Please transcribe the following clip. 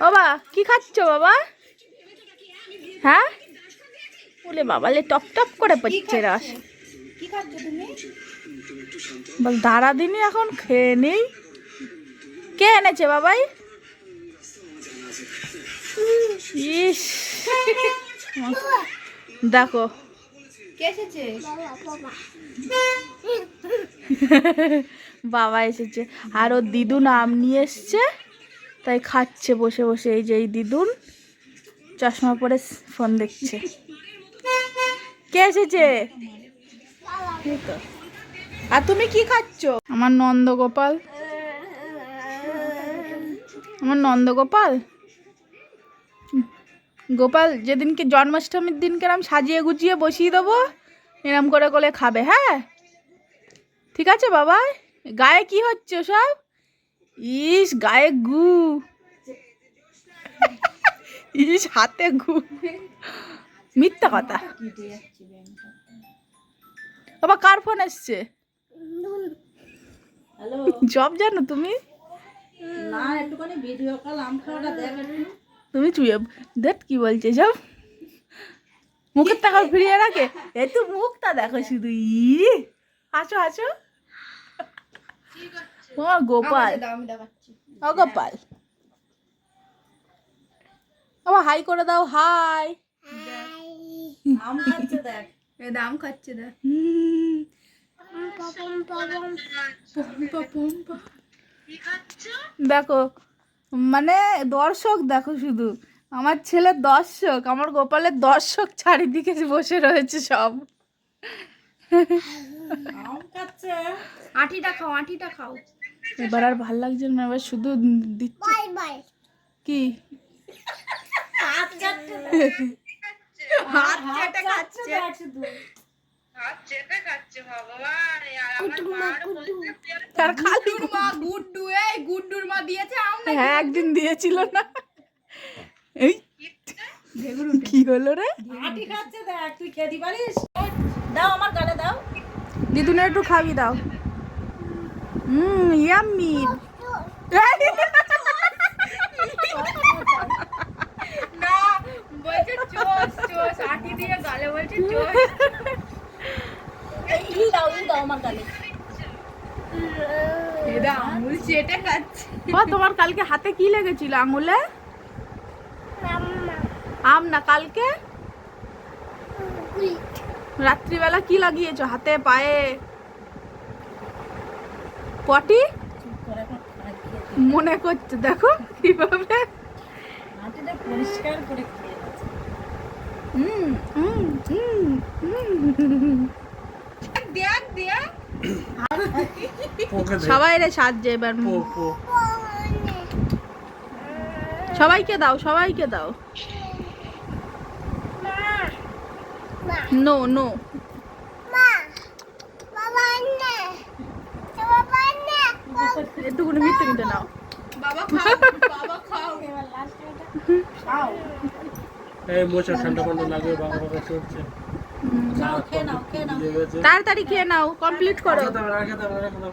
বাবা কি খাচ্ছ বাবা? হ্যাঁ বলে বাবালে টপ টপ করে পড়ছে রস। কি খাচ্ছ তুমি? বল দাঁড়া দিনই এখন খেয়ে নেই। কে এনেছে বাবাই? ইস দেখো কে এসেছে? বাবা এসেছে আর ওর দিদুন আম নিয়ে এসছে, তাই খাচ্ছে বসে বসে। এই যে এই দিদুন চশমা পরে ফোন দেখছে। কে এসেছে? আর তুমি কি খাচ্ছ? আমার নন্দগোপাল, আমার নন্দগোপাল। গোপাল যেদিনকে জন্মাষ্টমীর দিনকে এরম সাজিয়ে গুছিয়ে বসিয়ে দেবো, এরম করে করে খাবে। হ্যাঁ ঠিক আছে বাবা। গায়ে কি হচ্ছে সব? ইস গায়ে গু, ইস হাতে গু, মিথ্যা কথা। বাবা কার ফোন এসছে? হ্যালো। জব জানো তুমি? না একটুখানি ভিডিও কল আম খাওয়াটা দেখ একটু। তুমি চুয়ে দেখ কি বলছে সব, মুখের টাকা ফিরিয়ে রাখে। এই তো মুখটা দেখো শুধু। হাসো হাসো। ও গোপাল, আমি দেখাচ্ছি। ও গোপাল বাবা হাই করে দাও। হাই। আম খাচ্ছে দেখ। এই দাম খাচ্ছে দেখ। দেখো মানে দর্শক দেখো শুধু, আমার ছেলের দর্শক, আমার গোপালের দর্শক চারিদিকে বসে রয়েছে সব। আম খাচ্ছে। আটিটা খাও, আটিটা খাও। এবার আর ভাল লাগছে না, এবার শুধু দিচ্ছে কি হাত চেটে খাচ্ছে। তার খালি মা গুড্ডু, এই গুড্ডুর মা দিয়েছে আম। হ্যাঁ একদিন দিয়েছিল না। এই কি হলো রে? আটি খাচ্ছে দেখ, তুই খেতে পারিস? দাও আমার গালে দাও। দিদুনে একটু খাবি দাও। ইয়াম্মি। না বলছে চোস চোস, আটি দিয়ে গালে বলছে চোস। এই দাও আমার গালে। এরা আঙুল চেটে খাচ্ছে। ও তোমার কালকে হাতে কি লেগেছিল আঙুলে? আম না, কালকে রাত্রিবেলা কি লাগিয়েছো হাতে পায়ে? পটি মনে করছে দেখো কিভাবে। আটিটা পরিষ্কার করে খেয়ে আছে। দেখ দেখ সবাই রে সাজছে এবার। সবাইকে দাও, সবাইকে দাও। নো নো একটুকুনি মিটে মিটে নাও। বাবা খাও, বাবা খাও। খাও। এই মোচা ঠান্ডা ঠান্ডা লাগে, বাবা বাবা চলছে। নাও খেয়ে নাও, খেয়ে নাও। তাড়াতাড়ি খেয়ে নাও, কমপ্লিট করো। রাখে দাও, রাখে দাও।